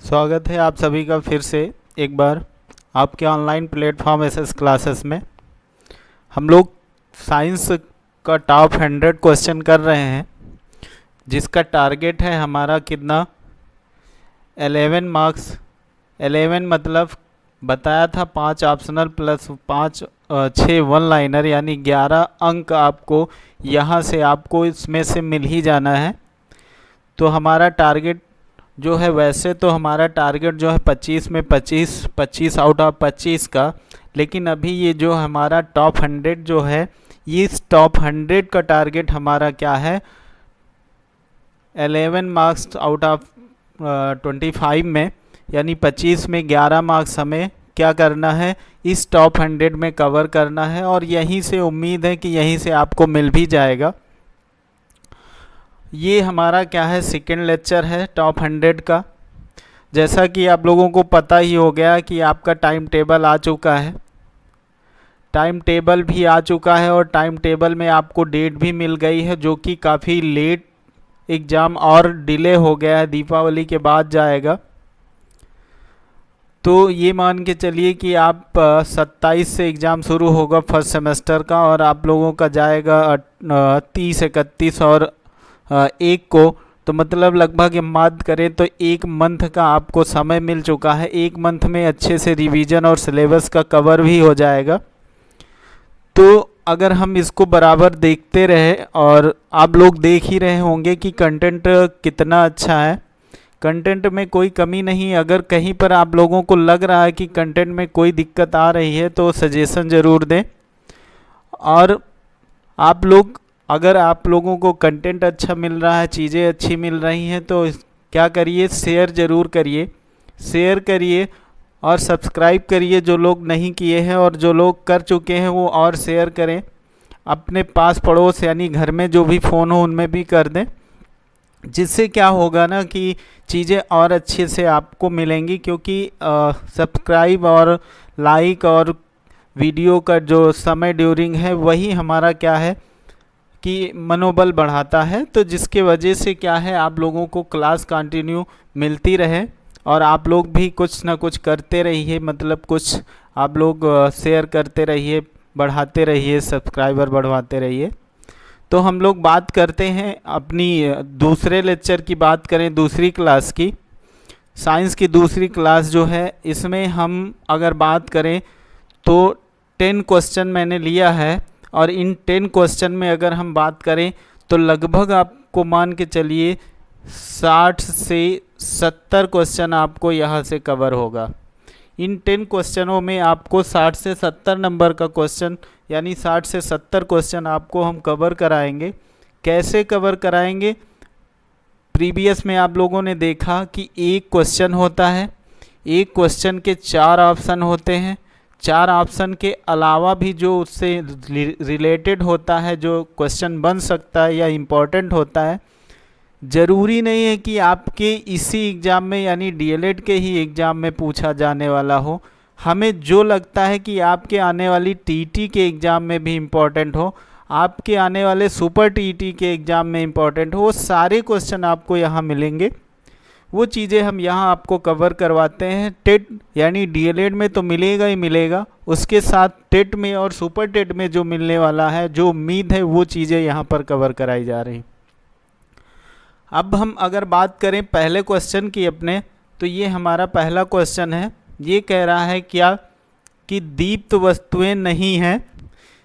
स्वागत है आप सभी का फिर से एक बार आपके ऑनलाइन प्लेटफॉर्म एसएस क्लासेस में। हम लोग साइंस का टॉप 100 क्वेश्चन कर रहे हैं, जिसका टारगेट है हमारा कितना 11 मार्क्स। 11 मतलब बताया था 5 ऑप्शनल प्लस 6 वन लाइनर, यानी 11 अंक आपको यहाँ से आपको इसमें से मिल ही जाना है। तो हमारा टारगेट जो है, वैसे तो हमारा टारगेट जो है 25 में 25 आउट ऑफ 25 का, लेकिन अभी ये जो हमारा टॉप 100 जो है, ये इस टॉप 100 का टारगेट हमारा क्या है 11 मार्क्स आउट ऑफ 25 में, यानी 25 में 11 मार्क्स हमें क्या करना है, इस टॉप 100 में कवर करना है। और यहीं से उम्मीद है कि यहीं से आपको मिल भी जाएगा। ये हमारा क्या है, सेकेंड लेक्चर है टॉप 100 का। जैसा कि आप लोगों को पता ही हो गया कि आपका टाइम टेबल आ चुका है, टाइम टेबल भी आ चुका है और टाइम टेबल में आपको डेट भी मिल गई है, जो कि काफ़ी लेट एग्ज़ाम और डिले हो गया है, दीपावली के बाद जाएगा। तो ये मान के चलिए कि आप 27 से एग्ज़ाम शुरू होगा फर्स्ट सेमेस्टर का, और आप लोगों का जाएगा 30, 31 और 1 को। तो मतलब लगभग बात करें तो 1 मंथ का आपको समय मिल चुका है। 1 मंथ में अच्छे से रिवीजन और सिलेबस का कवर भी हो जाएगा। तो अगर हम इसको बराबर देखते रहे, और आप लोग देख ही रहे होंगे कि कंटेंट कितना अच्छा है, कंटेंट में कोई कमी नहीं। अगर कहीं पर आप लोगों को लग रहा है कि कंटेंट में कोई दिक्कत आ रही है तो सजेशन ज़रूर दें। और अगर आप लोगों को कंटेंट अच्छा मिल रहा है, चीज़ें अच्छी मिल रही हैं, तो क्या करिए, शेयर ज़रूर करिए, शेयर करिए और सब्सक्राइब करिए जो लोग नहीं किए हैं, और जो लोग कर चुके हैं वो और शेयर करें अपने पास पड़ोस, यानी घर में जो भी फ़ोन हो उनमें भी कर दें। जिससे क्या होगा ना कि चीज़ें और अच्छे से आपको मिलेंगी, क्योंकि सब्सक्राइब और लाइक और वीडियो का जो समय ड्यूरिंग है, वही हमारा क्या है कि मनोबल बढ़ाता है। तो जिसके वजह से क्या है, आप लोगों को क्लास कंटिन्यू मिलती रहे और आप लोग भी कुछ ना कुछ करते रहिए, मतलब कुछ आप लोग शेयर करते रहिए, बढ़ाते रहिए, सब्सक्राइबर बढ़वाते रहिए। तो हम लोग बात करते हैं अपनी दूसरे लेक्चर की, बात करें दूसरी क्लास की, साइंस की दूसरी क्लास जो है, इसमें हम अगर बात करें तो 10 क्वेश्चन मैंने लिया है। और इन 10 क्वेश्चन में अगर हम बात करें तो लगभग आपको मान के चलिए 60 से 70 क्वेश्चन आपको यहाँ से कवर होगा। इन 10 क्वेश्चनों में आपको 60 से 70 नंबर का क्वेश्चन, यानी 60 से 70 क्वेश्चन आपको हम कवर कराएंगे। कैसे कवर कराएंगे, प्रीवियस में आप लोगों ने देखा कि एक क्वेश्चन होता है, एक क्वेश्चन के 4 ऑप्शन होते हैं, 4 ऑप्शन के अलावा भी जो उससे रिलेटेड होता है, जो क्वेश्चन बन सकता है या इम्पोर्टेंट होता है। ज़रूरी नहीं है कि आपके इसी एग्ज़ाम में, यानी डीएलएड के ही एग्ज़ाम में पूछा जाने वाला हो। हमें जो लगता है कि आपके आने वाली टीटी के एग्ज़ाम में भी इम्पोर्टेंट हो, आपके आने वाले सुपर टीटी के एग्ज़ाम में इम्पोर्टेंट हो, वो सारे क्वेश्चन आपको यहाँ मिलेंगे। वो चीज़ें हम यहाँ आपको कवर करवाते हैं। टेट यानी डीएलएड में तो मिलेगा ही मिलेगा, उसके साथ टेट में और सुपर टेट में जो मिलने वाला है, जो उम्मीद है, वो चीज़ें यहाँ पर कवर कराई जा रही। अब हम अगर बात करें पहले क्वेश्चन की अपने, तो ये हमारा पहला क्वेश्चन है। ये कह रहा है क्या कि दीप्त वस्तुएं नहीं हैं।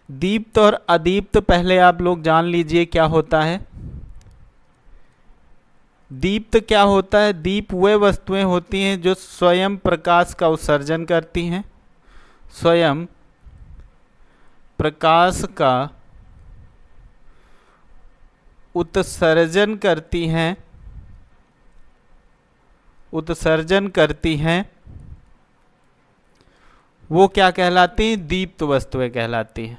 दीप्त और अदीप्त पहले आप लोग जान लीजिए क्या होता है। दीप्त क्या होता है, दीप वे वस्तुएं होती हैं जो स्वयं प्रकाश का उत्सर्जन करती हैं, स्वयं प्रकाश का उत्सर्जन करती हैं, वो क्या कहलाती हैं, दीप्त वस्तुएं कहलाती हैं।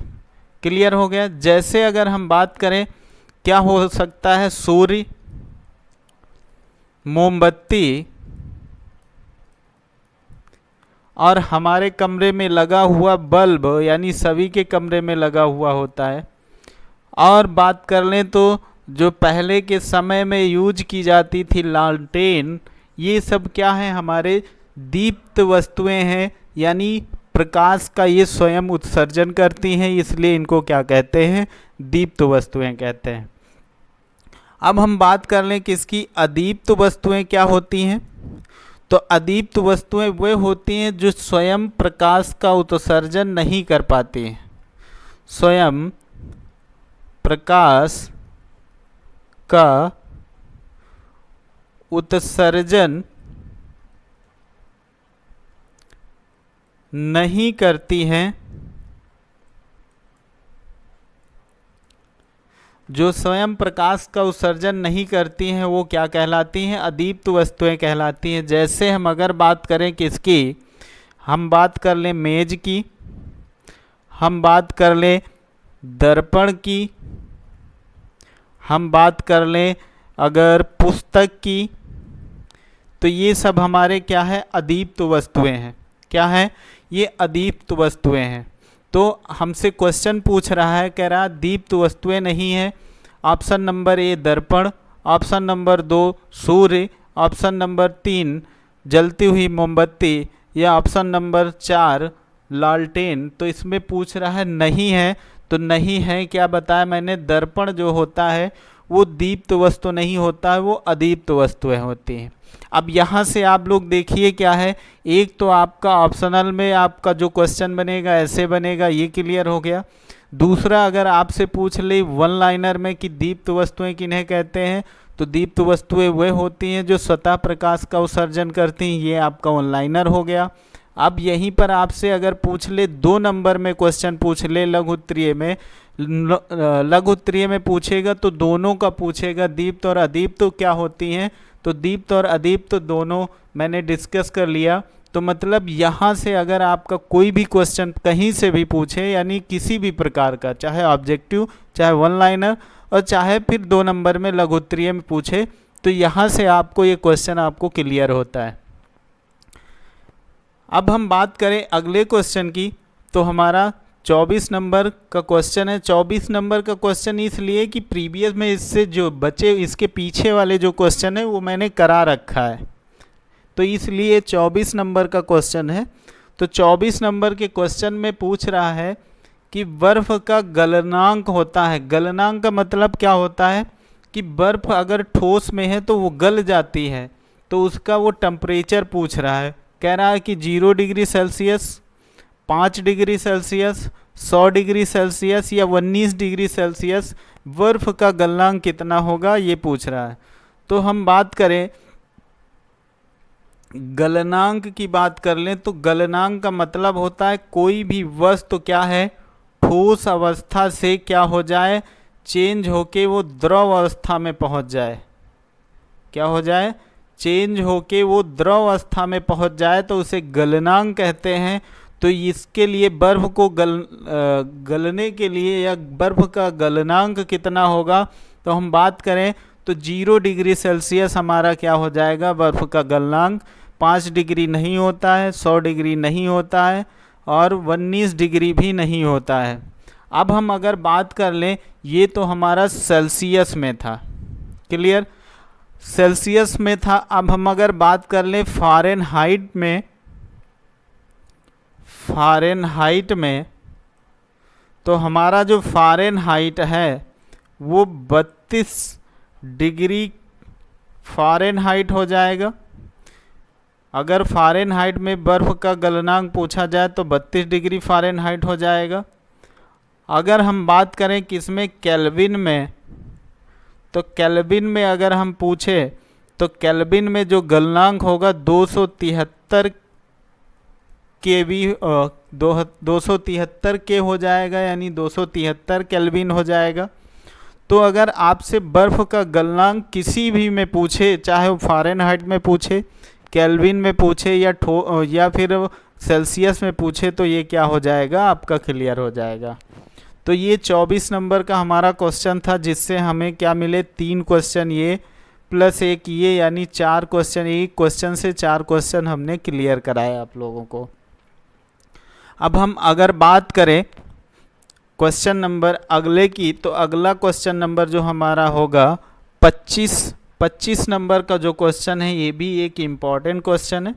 क्लियर हो गया। जैसे अगर हम बात करें, क्या हो सकता है, सूर्य, मोमबत्ती, और हमारे कमरे में लगा हुआ बल्ब, यानी सभी के कमरे में लगा हुआ होता है। और बात कर लें तो जो पहले के समय में यूज की जाती थी लालटेन, ये सब क्या है, हमारे दीप्त वस्तुएं हैं, यानी प्रकाश का ये स्वयं उत्सर्जन करती हैं, इसलिए इनको क्या कहते हैं, दीप्त वस्तुएं कहते हैं। अब हम बात कर लें किसकी, अदीप्त वस्तुएं क्या होती हैं। तो अदीप्त वस्तुएं वे होती हैं जो स्वयं प्रकाश का उत्सर्जन नहीं कर पाती हैं, स्वयं प्रकाश का उत्सर्जन नहीं करती हैं, जो स्वयं प्रकाश का उत्सर्जन नहीं करती हैं वो क्या कहलाती हैं, अदीप्त वस्तुएं कहलाती हैं। जैसे हम अगर बात करें किसकी, हम बात कर लें मेज की, हम बात कर लें दर्पण की, हम बात कर लें अगर पुस्तक की, तो ये सब हमारे क्या है, अदीप्त वस्तुएं हैं। क्या है, ये अदीप्त वस्तुएं हैं। तो हमसे क्वेश्चन पूछ रहा है, कह रहा दीप्त वस्तुएं नहीं है। ऑप्शन नंबर ए दर्पण, ऑप्शन नंबर 2 सूर्य, ऑप्शन नंबर 3 जलती हुई मोमबत्ती, या ऑप्शन नंबर 4 लालटेन। तो इसमें पूछ रहा है नहीं है, तो नहीं है क्या बताया मैंने, दर्पण जो होता है वो दीप्त वस्तु नहीं होता है, वो अदीप्त वस्तुएं होती हैं। अब यहाँ से आप लोग देखिए क्या है, एक तो आपका ऑप्शनल में आपका जो क्वेश्चन बनेगा ऐसे बनेगा, ये क्लियर हो गया। दूसरा अगर आपसे पूछ ले वन लाइनर में कि दीप्त वस्तुएं किन्हें कहते हैं, तो दीप्त वस्तुएं वे होती हैं जो स्वतः प्रकाश का उत्सर्जन करती हैं, ये आपका वन लाइनर हो गया। अब यहीं पर आपसे अगर पूछ ले 2 नंबर में क्वेश्चन पूछ ले लघु उत्तरीय में, लघु उत्तरीय में पूछेगा तो दोनों का पूछेगा, दीप्त और अदीप्त तो क्या होती हैं। तो दीप्त और अदीप्त तो दोनों मैंने डिस्कस कर लिया। तो मतलब यहाँ से अगर आपका कोई भी क्वेश्चन कहीं से भी पूछे, यानी किसी भी प्रकार का, चाहे ऑब्जेक्टिव, चाहे वन लाइनर, और चाहे फिर 2 नंबर में लघु उत्तरीय में पूछे, तो यहाँ से आपको ये क्वेश्चन आपको क्लियर होता है। अब हम बात करें अगले क्वेश्चन की, तो हमारा 24 नंबर का क्वेश्चन है। 24 नंबर का क्वेश्चन इसलिए कि प्रीवियस में इससे जो बचे, इसके पीछे वाले जो क्वेश्चन है वो मैंने करा रखा है, तो इसलिए 24 नंबर का क्वेश्चन है। तो 24 नंबर के क्वेश्चन में पूछ रहा है कि बर्फ़ का गलनांक होता है। गलनांक का मतलब क्या होता है कि बर्फ़ अगर ठोस में है तो वो गल जाती है, तो उसका वो टेम्परेचर पूछ रहा है। कह रहा है कि 0 degree Celsius, 5 degree Celsius, 100 degree Celsius या 19 डिग्री सेल्सियस बर्फ़ का गलनांक कितना होगा, ये पूछ रहा है। तो हम बात करें गलनांक की बात कर लें, तो गलनांक का मतलब होता है कोई भी वस्तु क्या है, ठोस अवस्था से क्या हो जाए, चेंज होके वो द्रव अवस्था में पहुंच जाए। क्या हो जाए, चेंज होके वो द्रव अवस्था में पहुंच जाए, तो उसे गलनांक कहते हैं। तो इसके लिए बर्फ़ को गलने के लिए या बर्फ़ का गलनांक कितना होगा, तो हम बात करें तो 0 डिग्री सेल्सियस हमारा क्या हो जाएगा, बर्फ़ का गलनांक। 5 डिग्री नहीं होता है, 100 डिग्री नहीं होता है, और 19 डिग्री भी नहीं होता है। अब हम अगर बात कर लें, ये तो हमारा सेल्सियस में था, क्लियर, सेल्सियस में था। अब हम अगर बात कर लें फ़ारेनहाइट में, फ़ारेनहाइट में, तो हमारा जो फ़ारेनहाइट है वो 32 डिग्री फ़ारेनहाइट हो जाएगा। अगर फ़ारेनहाइट में बर्फ़ का गलनांक पूछा जाए तो 32 डिग्री फ़ारेनहाइट हो जाएगा। अगर हम बात करें किसमें, केल्विन में, तो केल्विन में अगर हम पूछे तो केल्विन में जो गलनांक होगा 273 273 के हो जाएगा, यानी 273 केल्विन हो जाएगा। तो अगर आपसे बर्फ़ का गलनांक किसी भी में पूछे, चाहे वो फ़ारेनहाइट में पूछे, केल्विन में पूछे, या फिर सेल्सियस में पूछे, तो ये क्या हो जाएगा, आपका क्लियर हो जाएगा। तो ये 24 नंबर का हमारा क्वेश्चन था, जिससे हमें क्या मिले, 3 क्वेश्चन ये प्लस 1 ये, यानी 4 क्वेश्चन। एक क्वेश्चन से 4 क्वेश्चन हमने क्लियर कराया आप लोगों को। अब हम अगर बात करें क्वेश्चन नंबर अगले की, तो अगला क्वेश्चन नंबर जो हमारा होगा 25 25 नंबर का जो क्वेश्चन है ये भी एक इम्पॉर्टेंट क्वेश्चन है।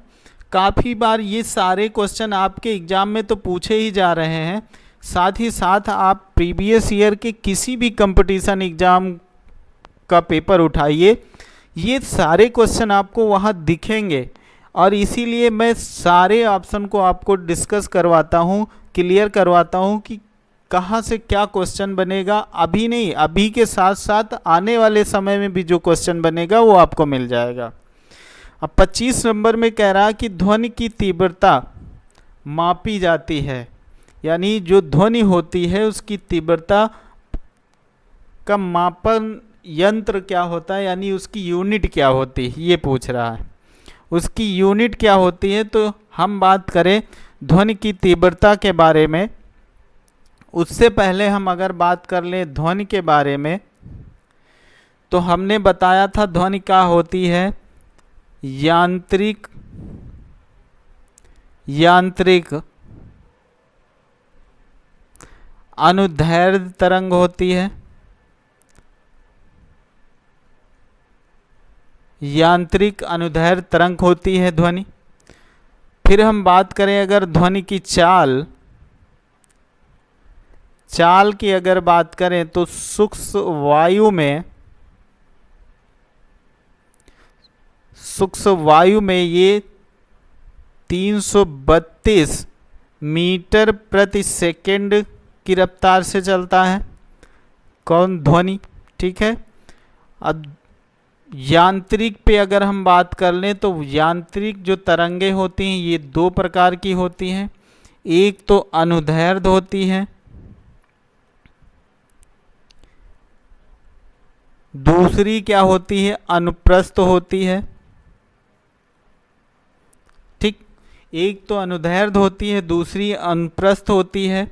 काफ़ी बार ये सारे क्वेश्चन आपके एग्ज़ाम में तो पूछे ही जा रहे हैं, साथ ही साथ आप प्रीवियस ईयर के किसी भी कंपटीशन एग्ज़ाम का पेपर उठाइए, ये सारे क्वेश्चन आपको वहाँ दिखेंगे। और इसीलिए मैं सारे ऑप्शन को आपको डिस्कस करवाता हूँ, क्लियर करवाता हूँ कि कहाँ से क्या क्वेश्चन बनेगा। अभी नहीं, अभी के साथ साथ आने वाले समय में भी जो क्वेश्चन बनेगा वो आपको मिल जाएगा। अब 25 नंबर में कह रहा कि ध्वनि की तीव्रता मापी जाती है, यानी जो ध्वनि होती है उसकी तीव्रता का मापन यंत्र क्या होता है, यानी उसकी यूनिट क्या होती है, ये पूछ रहा है। उसकी यूनिट क्या होती है, तो हम बात करें ध्वनि की तीव्रता के बारे में, उससे पहले हम अगर बात कर लें ध्वनि के बारे में, तो हमने बताया था ध्वनि क्या होती है, यांत्रिक अनुदैर्ध्य तरंग होती है। यांत्रिक अनुदैर्ध्य तरंग होती है ध्वनि। फिर हम बात करें अगर ध्वनि की चाल की अगर बात करें तो सूक्ष्म वायु में ये 332 मीटर प्रति सेकंड की रफ्तार से चलता है। कौन? ध्वनि। ठीक है। अब यांत्रिक पे अगर हम बात कर लें तो यांत्रिक जो तरंगे होती हैं ये दो प्रकार की होती हैं। एक तो अनुदैर्ध्य होती है, दूसरी क्या होती है, अनुप्रस्थ होती है। ठीक, एक तो अनुदैर्ध्य होती है, दूसरी अनुप्रस्थ होती है।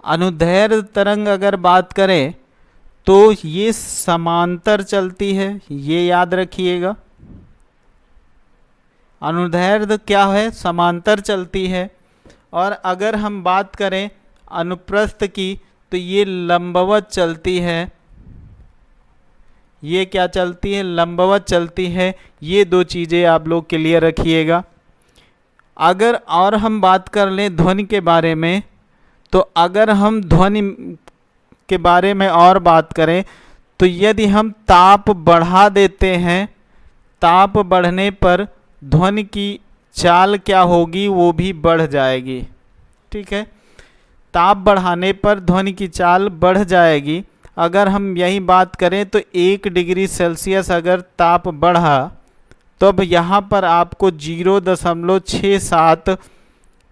अनुदैर्ध्य तरंग अगर बात करें तो ये समांतर चलती है, ये याद रखिएगा। अनुदैर्ध्य क्या है, समांतर चलती है। और अगर हम बात करें अनुप्रस्थ की तो ये लंबवत चलती है। ये क्या चलती है, लंबवत चलती है। ये दो चीज़ें आप लोग क्लियर रखिएगा। अगर और हम बात कर लें ध्वनि के बारे में, तो अगर हम ध्वनि के बारे में और बात करें तो यदि हम ताप बढ़ा देते हैं, ताप बढ़ने पर ध्वनि की चाल क्या होगी, वो भी बढ़ जाएगी। ठीक है, ताप बढ़ाने पर ध्वनि की चाल बढ़ जाएगी। अगर हम यही बात करें तो 1 डिग्री सेल्सियस अगर ताप बढ़ा तो अब यहाँ पर आपको 0.67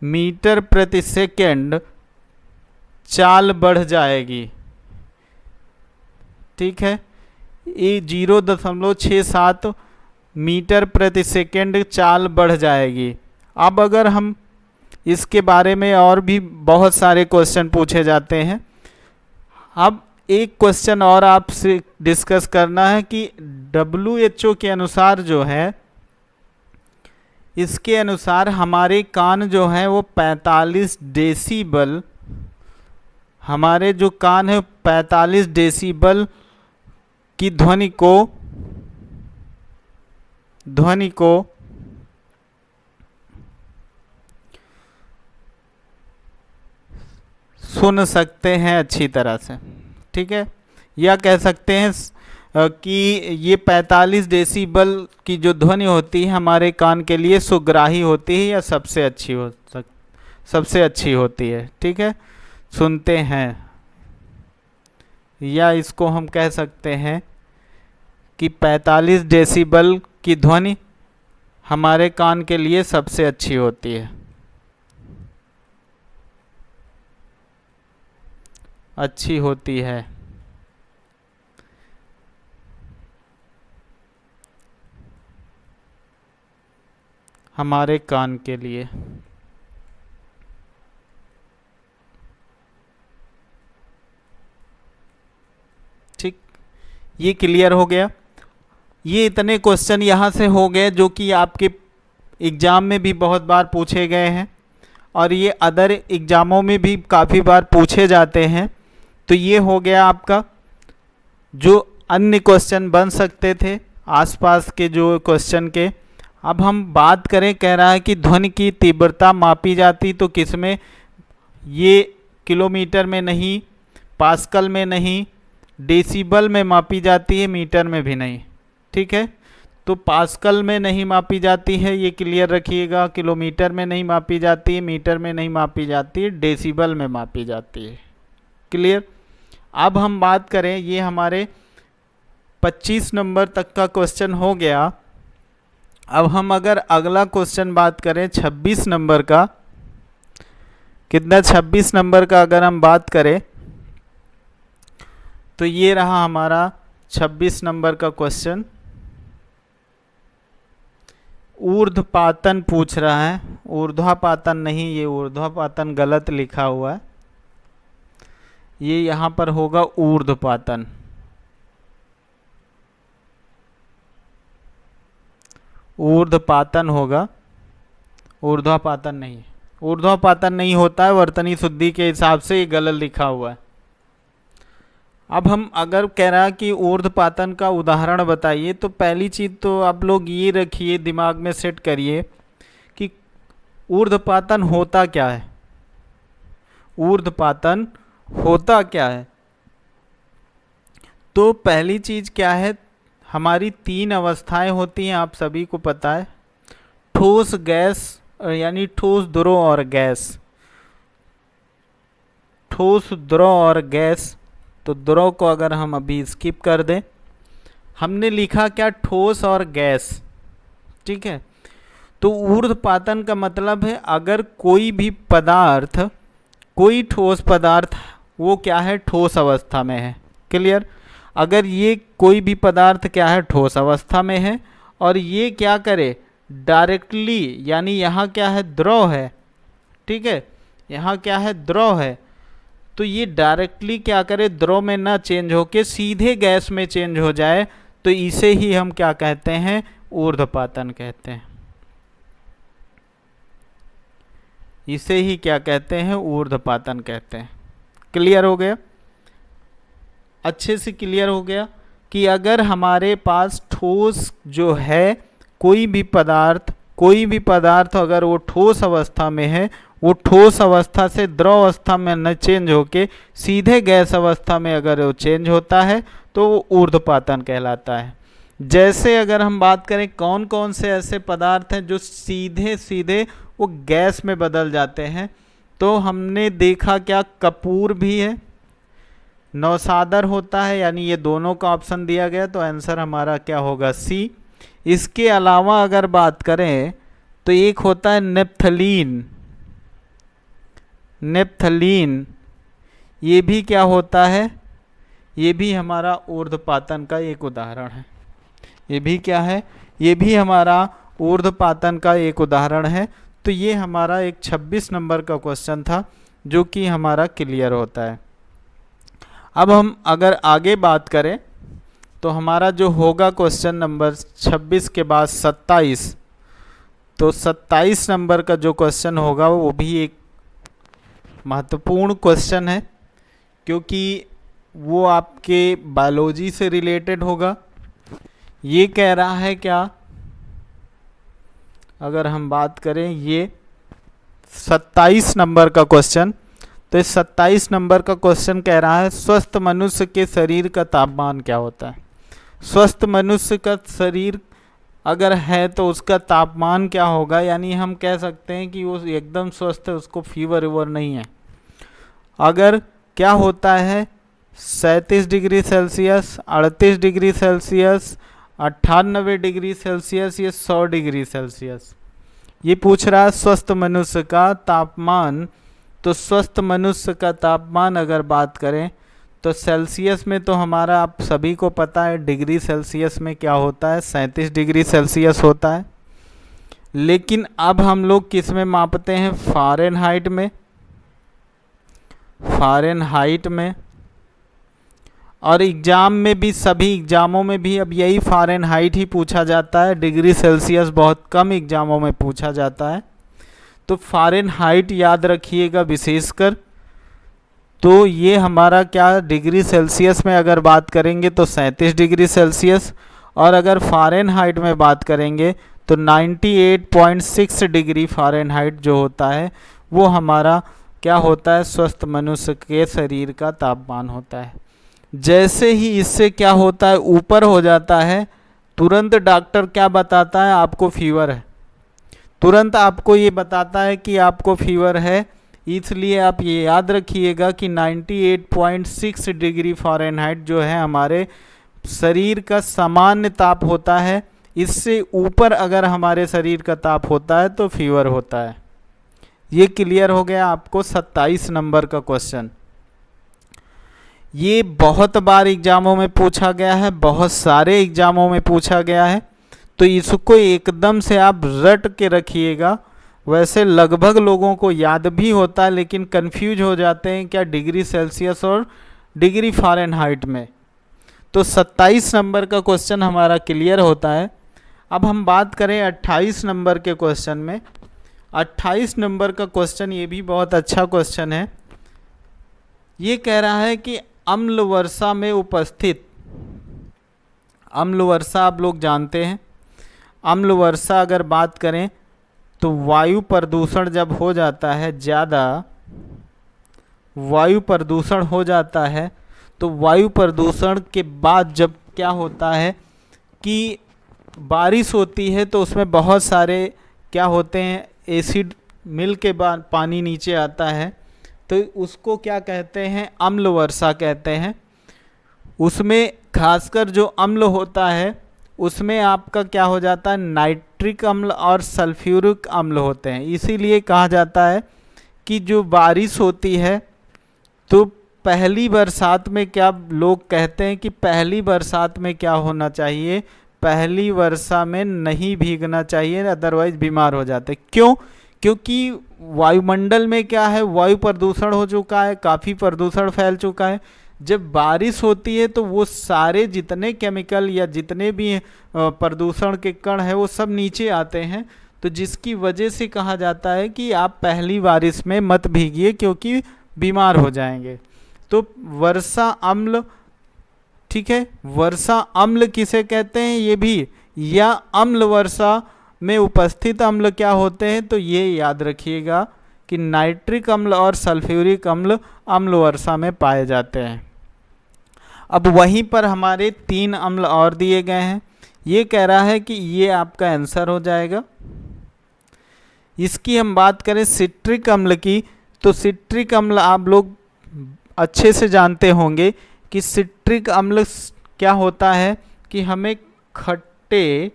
मीटर प्रति सेकंड चाल बढ़ जाएगी। ठीक है, ये 0.67 मीटर प्रति सेकंड चाल बढ़ जाएगी। अब अगर हम इसके बारे में और भी बहुत सारे क्वेश्चन पूछे जाते हैं। अब एक क्वेश्चन और आपसे डिस्कस करना है कि WHO के अनुसार जो है, इसके अनुसार हमारे कान जो है वो 45 डेसीबल, हमारे जो कान है 45 डेसीबल की ध्वनि को सुन सकते हैं अच्छी तरह से। ठीक है, या कह सकते हैं कि ये 45 डेसीबल की जो ध्वनि होती है हमारे कान के लिए सुग्राही होती है या सबसे अच्छी होती है। ठीक है, सुनते हैं, या इसको हम कह सकते हैं कि 45 डेसीबल की ध्वनि हमारे कान के लिए सबसे अच्छी होती है, अच्छी होती है। हमारे कान के लिए। ठीक, ये क्लियर हो गया। ये इतने क्वेश्चन यहाँ से हो गए जो कि आपके एग्ज़ाम में भी बहुत बार पूछे गए हैं और ये अदर एग्ज़ामों में भी काफ़ी बार पूछे जाते हैं। तो ये हो गया आपका जो अन्य क्वेश्चन बन सकते थे आसपास के जो क्वेश्चन के। अब हम बात करें, कह रहा है कि ध्वनि की तीव्रता मापी जाती तो किसमें, ये किलोमीटर में नहीं, पास्कल में नहीं, डेसिबल में मापी जाती है, मीटर में भी नहीं। ठीक है, तो पास्कल में नहीं मापी जाती है, ये क्लियर रखिएगा। किलोमीटर में नहीं मापी जाती है, मीटर में नहीं मापी जाती है, डेसिबल में मापी जाती है। क्लियर। अब हम बात करें, ये हमारे 25 नंबर तक का क्वेश्चन हो गया। अब हम अगर अगला क्वेश्चन बात करें 26 नंबर का, कितना, 26 नंबर का अगर हम बात करें तो ये रहा हमारा 26 नंबर का क्वेश्चन। ऊर्ध्वपातन पूछ रहा है, ऊर्ध्वापातन नहीं, ये ऊर्ध्वापातन गलत लिखा हुआ है, ये यहाँ पर होगा ऊर्ध्वपातन। ऊर्ध्वपातन होगा, ऊर्ध्वापातन नहीं, ऊर्ध्वापातन नहीं होता है, वर्तनी शुद्धि के हिसाब से ये गलत लिखा हुआ है। अब हम अगर कह रहा है कि ऊर्ध्वपातन का उदाहरण बताइए, तो पहली चीज़ तो आप लोग ये रखिए, दिमाग में सेट करिए कि ऊर्ध्वपातन होता क्या है। ऊर्ध्वपातन होता क्या है? तो पहली चीज़ क्या है, हमारी 3 अवस्थाएं होती हैं, आप सभी को पता है। ठोस, गैस, यानी ठोस, द्रव और गैस। ठोस, द्रव और गैस। तो द्रव को अगर हम अभी स्किप कर दें, हमने लिखा क्या, ठोस और गैस। ठीक है, तो ऊर्ध्वपातन का मतलब है अगर कोई भी पदार्थ, कोई ठोस पदार्थ, वो क्या है, ठोस अवस्था में है। क्लियर। अगर ये कोई भी पदार्थ क्या है, ठोस अवस्था में है, और ये क्या करे, डायरेक्टली, यानी यहाँ क्या है, द्रव है। ठीक है, यहाँ क्या है, द्रव है, तो ये डायरेक्टली क्या करे, द्रव में ना चेंज होके सीधे गैस में चेंज हो जाए, तो इसे ही हम क्या कहते हैं, ऊर्ध्वपातन कहते हैं। इसे ही क्या कहते हैं, ऊर्ध्वपातन कहते हैं। क्लियर हो गया, अच्छे से क्लियर हो गया कि अगर हमारे पास ठोस जो है, कोई भी पदार्थ अगर वो ठोस अवस्था में है, वो ठोस अवस्था से द्रव अवस्था में न चेंज होके सीधे गैस अवस्था में अगर वो चेंज होता है तो वो ऊर्ध्वपातन कहलाता है। जैसे अगर हम बात करें कौन कौन से ऐसे पदार्थ हैं जो सीधे सीधे वो गैस में बदल जाते हैं, तो हमने देखा क्या, कपूर भी है, नौसादर होता है, यानी ये दोनों का ऑप्शन दिया गया, तो आंसर हमारा क्या होगा, सी। इसके अलावा अगर बात करें तो एक होता है नेप्थलीन। नेप्थलीन ये भी क्या होता है, ये भी हमारा ऊर्ध्वपातन का एक उदाहरण है। ये भी क्या है, ये भी हमारा ऊर्ध्वपातन का एक उदाहरण है। तो ये हमारा एक 26 नंबर का क्वेश्चन था जो कि हमारा क्लियर होता है। अब हम अगर आगे बात करें तो हमारा जो होगा क्वेश्चन नंबर 26 के बाद 27, तो 27 नंबर का जो क्वेश्चन होगा वो भी एक महत्वपूर्ण क्वेश्चन है, क्योंकि वो आपके बायोलॉजी से रिलेटेड होगा। ये कह रहा है क्या, अगर हम बात करें ये 27 नंबर का क्वेश्चन, तो इस 27 नंबर का क्वेश्चन कह रहा है स्वस्थ मनुष्य के शरीर का तापमान क्या होता है। स्वस्थ मनुष्य का शरीर अगर है तो उसका तापमान क्या होगा, यानी हम कह सकते हैं कि वो एकदम स्वस्थ है, उसको फीवर वीवर नहीं है। अगर क्या होता है 37 degree Celsius, 38 degree Celsius, 98 degree Celsius, ये 100 डिग्री सेल्सियस, ये पूछ रहा है स्वस्थ मनुष्य का तापमान। तो स्वस्थ मनुष्य का तापमान अगर बात करें तो सेल्सियस में तो हमारा आप सभी को पता है, डिग्री सेल्सियस में क्या होता है, 37 डिग्री सेल्सियस होता है। लेकिन अब हम लोग किस में मापते हैं, फ़ारेनहाइट में। फ़ारेनहाइट में, और एग्ज़ाम में भी, सभी एग्ज़ामों में भी अब यही फ़ारेनहाइट ही पूछा जाता है। डिग्री सेल्सियस बहुत कम एग्ज़ामों में पूछा जाता है, तो फ़ारेनहाइट याद रखिएगा विशेषकर। तो ये हमारा क्या डिग्री सेल्सियस में अगर बात करेंगे तो 37 डिग्री सेल्सियस, और अगर फ़ारेनहाइट में बात करेंगे तो 98.6 डिग्री फ़ारेनहाइट जो होता है वो हमारा क्या होता है, स्वस्थ मनुष्य के शरीर का तापमान होता है। जैसे ही इससे क्या होता है, ऊपर हो जाता है, तुरंत डॉक्टर क्या बताता है, आपको फीवर है। तुरंत आपको ये बताता है कि आपको फीवर है। इसलिए आप ये याद रखिएगा कि 98.6 डिग्री फ़ारेनहाइट जो है हमारे शरीर का सामान्य ताप होता है। इससे ऊपर अगर हमारे शरीर का ताप होता है तो फीवर होता है। ये क्लियर हो गया आपको 27 नंबर का क्वेश्चन। ये बहुत बार एग्जामों में पूछा गया है, बहुत सारे एग्जामों में पूछा गया है, तो इसको एकदम से आप रट के रखिएगा। वैसे लगभग लोगों को याद भी होता है, लेकिन कंफ्यूज हो जाते हैं क्या डिग्री सेल्सियस और डिग्री फ़ारेनहाइट में। तो 27 नंबर का क्वेश्चन हमारा क्लियर होता है। अब हम बात करें 28 नंबर के क्वेश्चन में। 28 नंबर का क्वेश्चन ये भी बहुत अच्छा क्वेश्चन है। ये कह रहा है कि अम्ल वर्षा में उपस्थित, अम्ल वर्षा आप लोग जानते हैं, अम्ल वर्षा अगर बात करें तो वायु प्रदूषण जब हो जाता है, ज़्यादा वायु प्रदूषण हो जाता है, तो वायु प्रदूषण के बाद जब क्या होता है कि बारिश होती है तो उसमें बहुत सारे क्या होते हैं, एसिड मिल के बाद पानी नीचे आता है, तो उसको क्या कहते हैं, अम्ल वर्षा कहते हैं। उसमें खासकर जो अम्ल होता है उसमें आपका क्या हो जाता है, नाइट्रिक अम्ल और सल्फ्यूरिक अम्ल होते हैं। इसीलिए कहा जाता है कि जो बारिश होती है तो पहली बरसात में क्या लोग कहते हैं कि पहली बरसात में क्या होना चाहिए, पहली वर्षा में नहीं भीगना चाहिए, अदरवाइज बीमार हो जाते। क्यों? क्योंकि वायुमंडल में क्या है, वायु प्रदूषण हो चुका है, काफ़ी प्रदूषण फैल चुका है। जब बारिश होती है तो वो सारे जितने केमिकल या जितने भी प्रदूषण के कण हैं वो सब नीचे आते हैं, तो जिसकी वजह से कहा जाता है कि आप पहली बारिश में मत भीगिए क्योंकि बीमार हो जाएंगे। तो वर्षा अम्ल, ठीक है, वर्षा अम्ल किसे कहते हैं ये भी, या अम्ल वर्षा में उपस्थित अम्ल क्या होते हैं, तो ये याद रखिएगा कि नाइट्रिक अम्ल और सल्फ्यूरिक अम्ल अम्ल वर्षा में पाए जाते हैं। अब वहीं पर हमारे 3 अम्ल और दिए गए हैं। ये कह रहा है कि ये आपका आंसर हो जाएगा। इसकी हम बात करें सिट्रिक अम्ल की, तो सिट्रिक अम्ल आप लोग अच्छे से जानते होंगे कि सिट्रिक अम्ल क्या होता है कि हमें खट्टे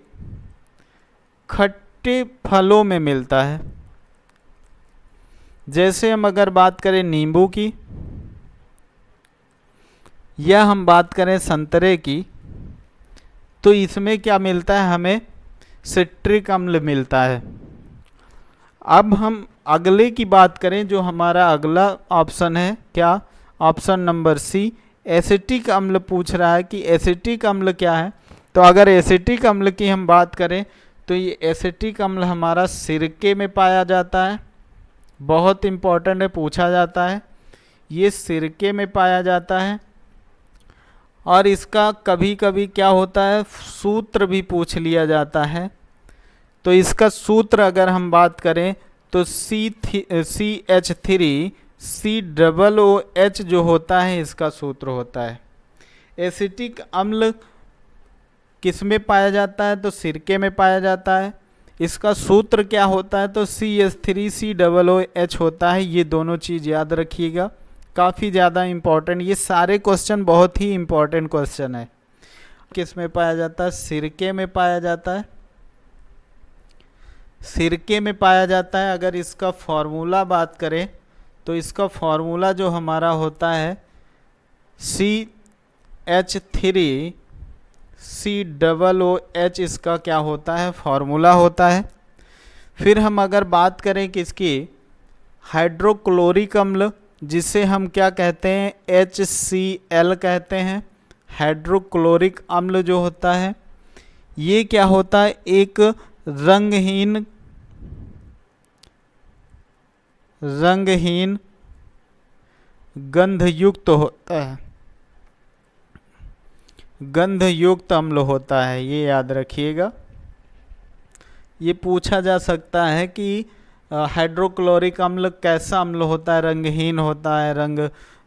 फलों में मिलता है। जैसे हम अगर बात करें नींबू की या हम बात करें संतरे की, तो इसमें क्या मिलता है, हमें सिट्रिक अम्ल मिलता है। अब हम अगले की बात करें, जो हमारा अगला ऑप्शन है, क्या, ऑप्शन नंबर सी, एसिटिक अम्ल पूछ रहा है कि एसिटिक अम्ल क्या है। तो अगर एसिटिक अम्ल की हम बात करें तो ये एसिटिक अम्ल हमारा सिरके में पाया जाता है। बहुत इम्पॉर्टेंट है, पूछा जाता है, ये सिरके में पाया जाता है। और इसका कभी कभी क्या होता है, सूत्र भी पूछ लिया जाता है। तो इसका सूत्र अगर हम बात करें तो CH3COOH जो होता है इसका सूत्र होता है। एसिटिक अम्ल किस में पाया जाता है, तो सिरके में पाया जाता है। इसका सूत्र क्या होता है, तो CH3COOH होता है। ये दोनों चीज़ याद रखिएगा, काफ़ी ज़्यादा इम्पॉर्टेंट, ये सारे क्वेश्चन बहुत ही इम्पॉर्टेंट क्वेश्चन है। किस में पाया जाता है, सिरके में पाया जाता है, सिरके में पाया जाता है। अगर इसका फॉर्मूला बात करें तो इसका फॉर्मूला जो हमारा होता है CH3COOH, इसका क्या होता है, फॉर्मूला होता है। फिर हम अगर बात करें किसकी, हाइड्रोक्लोरिक अम्ल, जिसे हम क्या कहते हैं, HCl कहते हैं। हाइड्रोक्लोरिक अम्ल जो होता है ये क्या होता है, एक रंगहीन गंधयुक्त होता है, गंधयुक्त अम्ल होता है, ये याद रखिएगा। ये पूछा जा सकता है कि हाइड्रोक्लोरिक अम्ल कैसा अम्ल होता है, रंगहीन होता है, रंग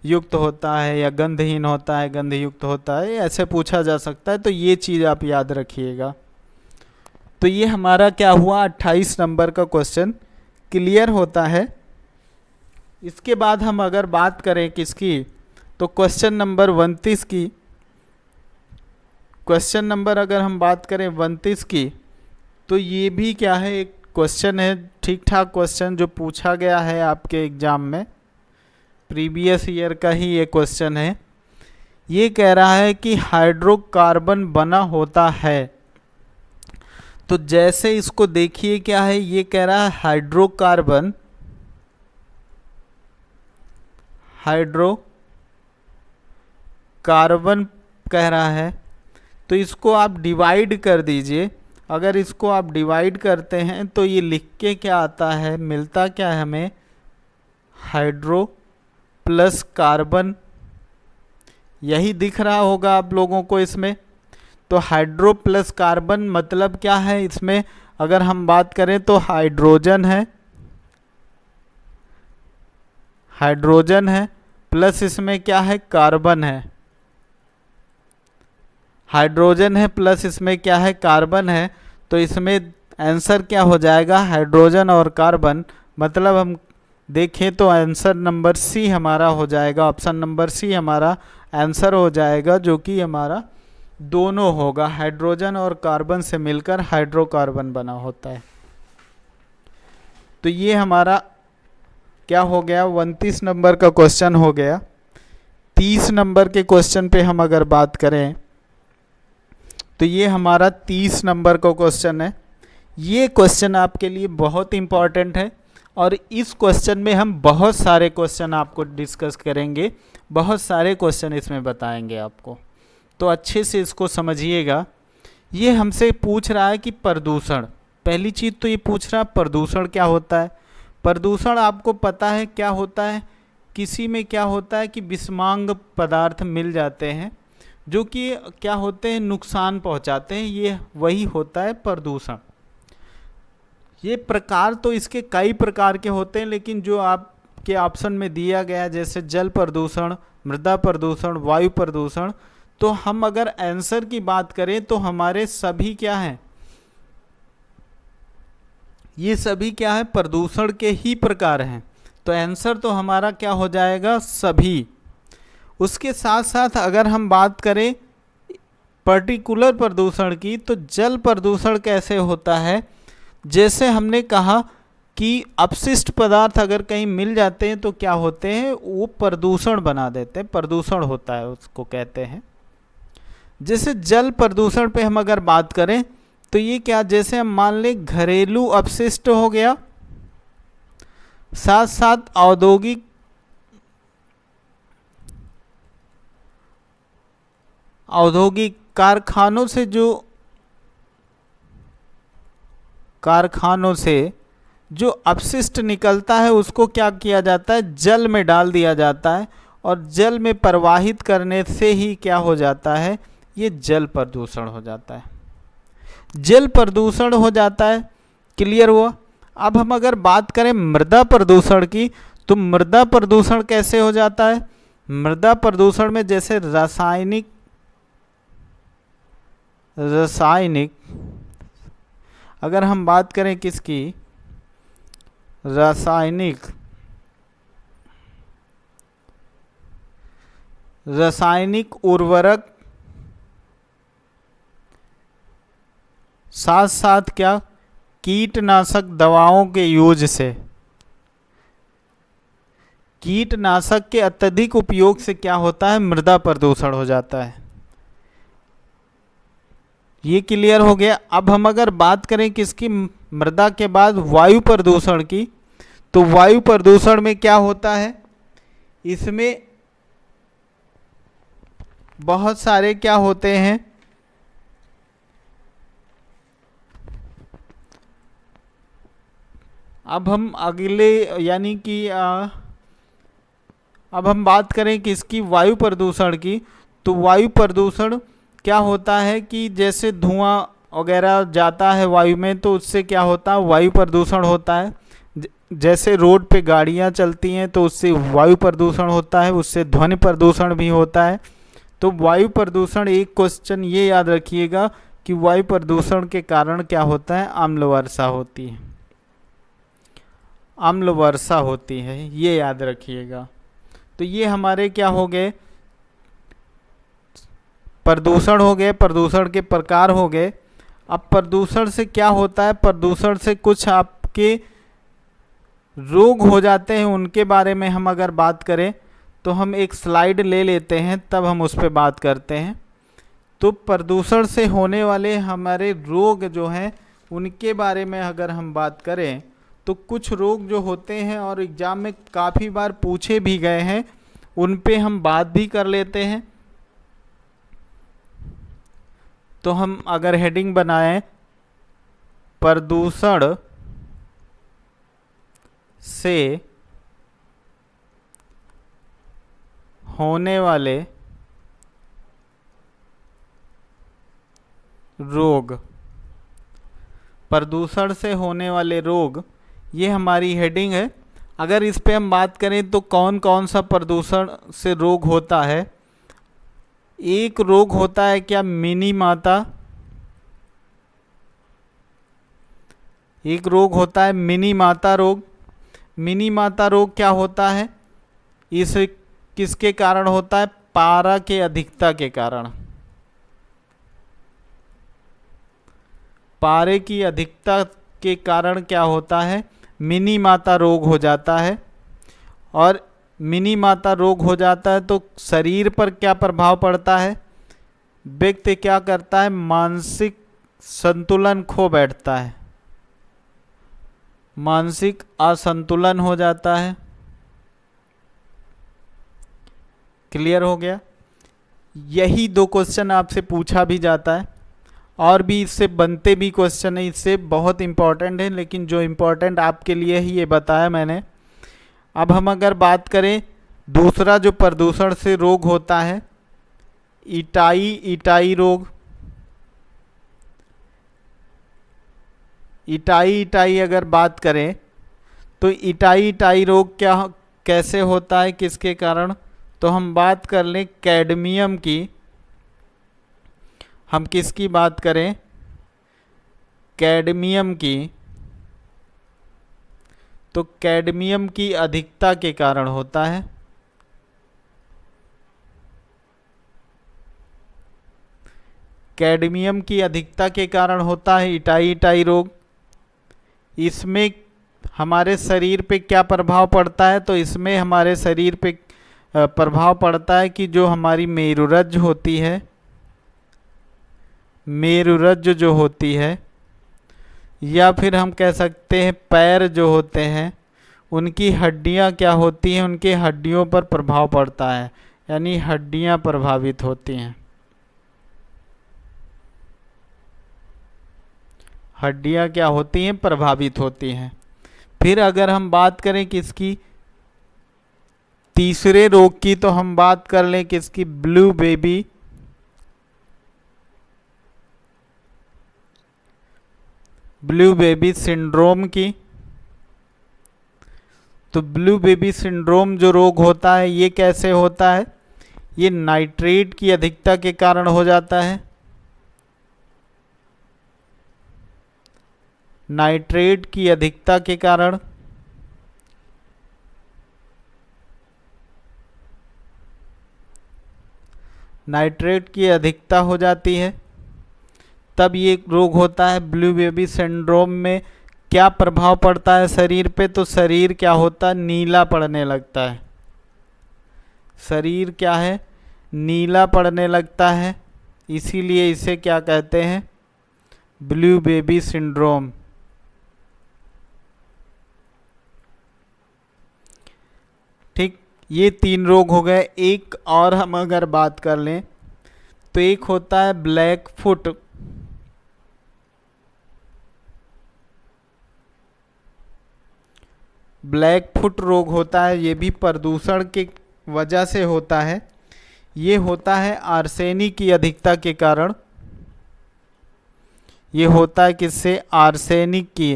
युक्त होता है, या गंधहीन होता है, गंधयुक्त होता है, ऐसे पूछा जा सकता है। तो ये चीज़ आप याद रखिएगा। तो ये हमारा क्या हुआ, 28 नंबर का क्वेश्चन क्लियर होता है। इसके बाद हम अगर बात करें किसकी, तो क्वेश्चन नंबर 29 की। क्वेश्चन नंबर अगर हम बात करें 29 की, तो ये भी क्या है, एक क्वेश्चन है, ठीक ठाक क्वेश्चन जो पूछा गया है आपके एग्जाम में, प्रीवियस ईयर का ही ये क्वेश्चन है। ये कह रहा है कि हाइड्रोकार्बन बना होता है। तो जैसे इसको देखिए, क्या है, ये कह रहा है हाइड्रोकार्बन, हाइड्रोकार्बन कह रहा है। तो इसको आप डिवाइड कर दीजिए। अगर इसको आप डिवाइड करते हैं तो ये लिख के क्या आता है, मिलता क्या है हमें, हाइड्रो प्लस कार्बन, यही दिख रहा होगा आप लोगों को इसमें। तो हाइड्रो प्लस कार्बन मतलब क्या है, इसमें अगर हम बात करें तो हाइड्रोजन है, हाइड्रोजन है, प्लस इसमें क्या है, कार्बन है, हाइड्रोजन है प्लस इसमें क्या है, कार्बन है। तो इसमें आंसर क्या हो जाएगा, हाइड्रोजन और कार्बन। मतलब हम देखें तो आंसर नंबर सी हमारा हो जाएगा, ऑप्शन नंबर सी हमारा आंसर हो जाएगा, जो कि हमारा दोनों होगा, हाइड्रोजन और कार्बन से मिलकर हाइड्रोकार्बन बना होता है। तो ये हमारा क्या हो गया, 29 नंबर का क्वेश्चन हो गया। 30 नंबर के क्वेश्चन पे हम अगर बात करें तो ये हमारा 30 नंबर का क्वेश्चन है। ये क्वेश्चन आपके लिए बहुत इंपॉर्टेंट है और इस क्वेश्चन में हम बहुत सारे क्वेश्चन आपको डिस्कस करेंगे, बहुत सारे क्वेश्चन इसमें बताएंगे आपको। तो अच्छे से इसको समझिएगा। ये हमसे पूछ रहा है कि प्रदूषण, पहली चीज़ तो ये पूछ रहा है प्रदूषण क्या होता है। प्रदूषण आपको पता है क्या होता है, किसी में क्या होता है कि विषमांग पदार्थ मिल जाते हैं जो कि क्या होते हैं, नुकसान पहुंचाते हैं, ये वही होता है प्रदूषण। ये प्रकार तो इसके कई प्रकार के होते हैं, लेकिन जो आपके ऑप्शन में दिया गया जैसे जल प्रदूषण, मृदा प्रदूषण, वायु प्रदूषण, तो हम अगर आंसर की बात करें तो हमारे सभी क्या हैं, ये सभी क्या है, प्रदूषण के ही प्रकार हैं। तो आंसर तो हमारा क्या हो जाएगा, सभी। उसके साथ साथ अगर हम बात करें पर्टिकुलर प्रदूषण की, तो जल प्रदूषण कैसे होता है, जैसे हमने कहा कि अपशिष्ट पदार्थ अगर कहीं मिल जाते हैं तो क्या होते हैं, वो प्रदूषण बना देते हैं, प्रदूषण होता है, उसको कहते हैं। जैसे जल प्रदूषण पे हम अगर बात करें तो ये क्या, जैसे हम मान लें घरेलू अपशिष्ट हो गया, साथ साथ औद्योगिक कारखानों से जो अपशिष्ट निकलता है उसको क्या किया जाता है, जल में डाल दिया जाता है, और जल में प्रवाहित करने से ही क्या हो जाता है, ये जल प्रदूषण हो जाता है, जल प्रदूषण हो जाता है। क्लियर हुआ। अब हम अगर बात करें मृदा प्रदूषण की, तो मृदा प्रदूषण कैसे हो जाता है, मृदा प्रदूषण में जैसे रासायनिक अगर हम बात करें किसकी, रासायनिक उर्वरक, साथ साथ क्या, कीटनाशक दवाओं के यूज से, कीटनाशक के अत्यधिक उपयोग से क्या होता है, मृदा प्रदूषण हो जाता है। ये क्लियर हो गया। अब हम अगर बात करें किसकी, मृदा के बाद वायु प्रदूषण की, तो वायु प्रदूषण में क्या होता है, इसमें बहुत सारे क्या होते हैं, अब हम अगले यानी कि अब हम बात करें किसकी, वायु प्रदूषण की, तो वायु प्रदूषण क्या होता है कि जैसे धुआं वगैरह जाता है वायु में तो उससे क्या होता है, वायु प्रदूषण होता है। जैसे रोड पे गाड़ियां चलती हैं तो उससे वायु प्रदूषण होता है, उससे ध्वनि प्रदूषण भी होता है। तो वायु प्रदूषण, एक क्वेश्चन ये याद रखिएगा कि वायु प्रदूषण के कारण क्या होता है, अम्ल वर्षा होती है, अम्ल वर्षा होती है, ये याद रखिएगा। तो ये हमारे क्या हो गए, प्रदूषण हो गए, प्रदूषण के प्रकार हो गए। अब प्रदूषण से क्या होता है, प्रदूषण से कुछ आपके रोग हो जाते हैं, उनके बारे में हम अगर बात करें तो हम एक स्लाइड ले लेते हैं, तब हम उस पर बात करते हैं। तो प्रदूषण से होने वाले हमारे रोग जो हैं उनके बारे में अगर हम बात करें तो कुछ रोग जो होते हैं और एग्ज़ाम में काफ़ी बार पूछे भी गए हैं, उन पे हम बात भी कर लेते हैं। तो हम अगर हेडिंग बनाएं, प्रदूषण से होने वाले रोग, प्रदूषण से होने वाले रोग, ये हमारी हेडिंग है। अगर इस पे हम बात करें तो कौन कौन सा प्रदूषण से रोग होता है। एक रोग होता है क्या, मिनी माता, एक रोग होता है मिनी माता रोग। मिनी माता रोग क्या होता है, इस किसके कारण होता है, पारा के अधिकता के कारण, पारे की अधिकता के कारण क्या होता है, मिनी माता रोग हो जाता है। और मिनी माता रोग हो जाता है तो शरीर पर क्या प्रभाव पड़ता है, व्यक्ति क्या करता है, मानसिक संतुलन खो बैठता है, मानसिक असंतुलन हो जाता है। क्लियर हो गया। यही दो क्वेश्चन आपसे पूछा भी जाता है, और भी इससे बनते भी क्वेश्चन है, इससे बहुत इम्पॉर्टेंट है, लेकिन जो इम्पोर्टेंट आपके लिए ही ये बताया मैंने। अब हम अगर बात करें दूसरा जो प्रदूषण से रोग होता है, इटाई रोग। इटाई अगर बात करें तो इटाई रोग क्या, कैसे होता है, किसके कारण, तो हम बात कर लें कैडमियम की। हम किसकी बात करें, कैडमियम की। तो कैडमियम की अधिकता के कारण होता है। कैडमियम की अधिकता के कारण होता है इटाई रोग। इसमें हमारे शरीर पे क्या प्रभाव पड़ता है, तो इसमें हमारे शरीर पे प्रभाव पड़ता है कि जो हमारी मेरुरज्जु होती है, मेरुरज्जु जो होती है, या फिर हम कह सकते हैं पैर जो होते हैं, उनकी हड्डियां क्या होती हैं, उनके हड्डियों पर प्रभाव पड़ता है, यानी हड्डियां प्रभावित होती हैं, हड्डियां क्या होती हैं, प्रभावित होती हैं। फिर अगर हम बात करें किसकी, तीसरे रोग की, तो हम बात कर लें किसकी, blue baby, blue baby syndrome की। तो ब्लू बेबी सिंड्रोम जो रोग होता है ये कैसे होता है, ये नाइट्रेट की अधिकता के कारण हो जाता है, नाइट्रेट की अधिकता के कारण। नाइट्रेट की अधिकता हो जाती है, तब ये रोग होता है ब्लू बेबी सिंड्रोम में। क्या प्रभाव पड़ता है शरीर पे, तो शरीर क्या होता है, नीला पड़ने लगता है, शरीर क्या है, नीला पड़ने लगता है, इसीलिए इसे क्या कहते हैं, ब्लू बेबी सिंड्रोम। ठीक, ये तीन रोग हो गए। एक और हम अगर बात कर लें तो एक होता है ब्लैक फुट, ब्लैक फुट रोग होता है, ये भी प्रदूषण के वजह से होता है। ये होता है आर्सेनिक की अधिकता के कारण। ये होता है किससे? आर्सेनिक की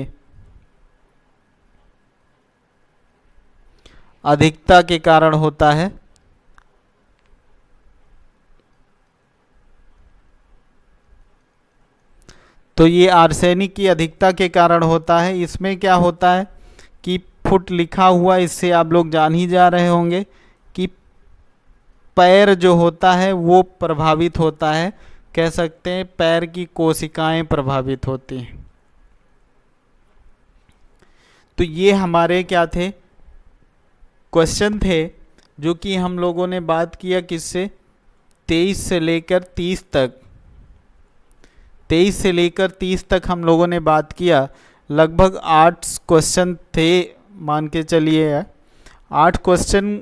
अधिकता के कारण होता है। तो ये आर्सेनिक की अधिकता के कारण होता है। इसमें क्या होता है कि फुट लिखा हुआ, इससे आप लोग जान ही जा रहे होंगे कि पैर जो होता है वो प्रभावित होता है। कह सकते हैं पैर की कोशिकाएं प्रभावित होती हैं। तो ये हमारे क्या थे? क्वेश्चन थे जो कि हम लोगों ने बात किया किससे? 23 से लेकर 30 तक। 23 से लेकर 30 तक हम लोगों ने बात किया। लगभग 8 क्वेश्चन थे, मान के चलिए 8 क्वेश्चन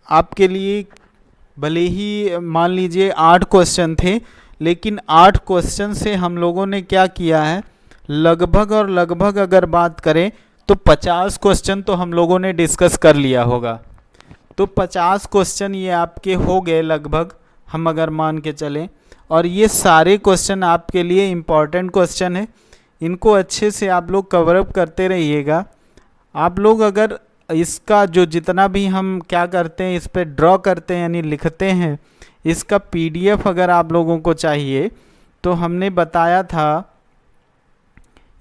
आपके लिए। भले ही मान लीजिए 8 क्वेश्चन थे, लेकिन 8 क्वेश्चन से हम लोगों ने क्या किया है? लगभग और लगभग अगर बात करें तो 50 क्वेश्चन तो हम लोगों ने डिस्कस कर लिया होगा। तो 50 क्वेश्चन ये आपके हो गए लगभग, हम अगर मान के चलें। और ये सारे क्वेश्चन आपके लिए इम्पॉर्टेंट क्वेश्चन है। इनको अच्छे से आप लोग कवर अप करते रहिएगा। आप लोग अगर इसका जो जितना भी हम क्या करते हैं, इस पे ड्रॉ करते हैं यानी लिखते हैं, इसका पीडीएफ अगर आप लोगों को चाहिए तो हमने बताया था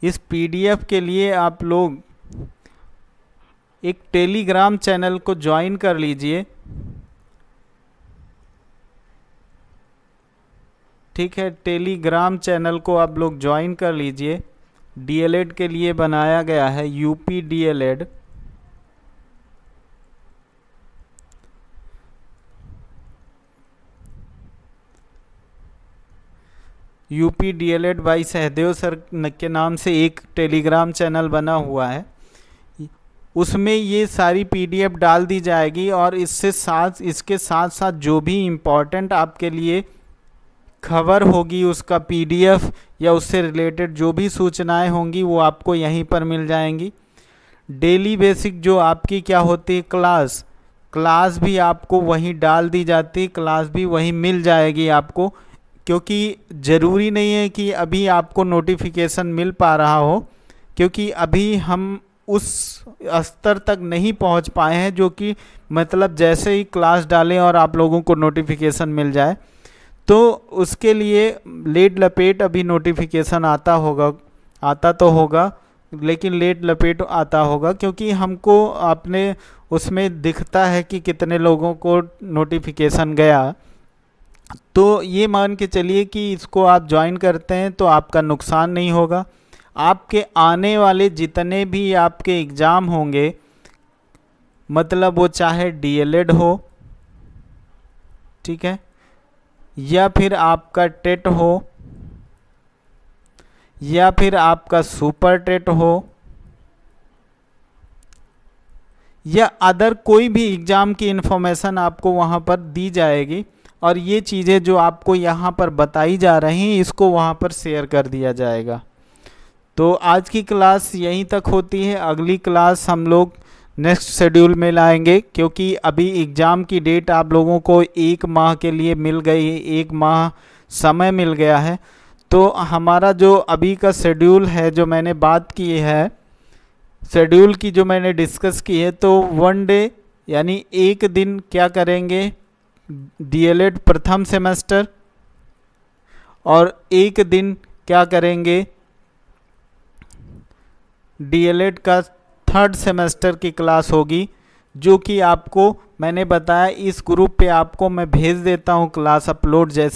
इस पीडीएफ के लिए आप लोग एक टेलीग्राम चैनल को ज्वाइन कर लीजिए। ठीक है, टेलीग्राम चैनल को आप लोग ज्वाइन कर लीजिए। डीएलएड के लिए बनाया गया है, UP DElEd. UP DElEd by Sahdev sir के नाम से एक टेलीग्राम चैनल बना हुआ है। उसमें ये सारी पीडीएफ डाल दी जाएगी और इसके साथ साथ जो भी इम्पोर्टेंट आपके लिए खबर होगी उसका पीडीएफ या उससे रिलेटेड जो भी सूचनाएं होंगी वो आपको यहीं पर मिल जाएंगी। डेली बेसिक जो आपकी क्या होती है क्लास भी आपको वहीं डाल दी जाती, क्लास भी वहीं मिल जाएगी आपको। क्योंकि ज़रूरी नहीं है कि अभी आपको नोटिफिकेशन मिल पा रहा हो, क्योंकि अभी हम उस स्तर तक नहीं पहुंच पाए हैं जो कि मतलब जैसे ही क्लास डालें और आप लोगों को नोटिफिकेशन मिल जाए। तो उसके लिए लेट लपेट अभी नोटिफिकेशन आता तो होगा, लेकिन लेट लपेट आता होगा, क्योंकि हमको अपने उसमें दिखता है कि कितने लोगों को नोटिफिकेशन गया। तो ये मान के चलिए कि इसको आप ज्वाइन करते हैं तो आपका नुकसान नहीं होगा। आपके आने वाले जितने भी आपके एग्ज़ाम होंगे, मतलब वो चाहे डीएलएड हो, ठीक है, या फिर आपका टेट हो, या फिर आपका सुपर टेट हो, या अदर कोई भी एग्ज़ाम की इन्फॉर्मेशन आपको वहाँ पर दी जाएगी। और ये चीज़ें जो आपको यहाँ पर बताई जा रही हैं इसको वहाँ पर शेयर कर दिया जाएगा। तो आज की क्लास यहीं तक होती है। अगली क्लास हम लोग नेक्स्ट शेड्यूल में लाएंगे, क्योंकि अभी एग्ज़ाम की डेट आप लोगों को 1 माह के लिए मिल गई है, 1 माह समय मिल गया है। तो हमारा जो अभी का शेड्यूल है, जो मैंने बात की है शेड्यूल की, जो मैंने डिस्कस की है, तो 1 डे यानी एक दिन क्या करेंगे डीएलएड प्रथम सेमेस्टर, और एक दिन क्या करेंगे डीएलएड का 3rd सेमेस्टर की क्लास होगी, जो कि आपको मैंने बताया इस ग्रुप पे आपको मैं भेज देता हूँ क्लास अपलोड जैसे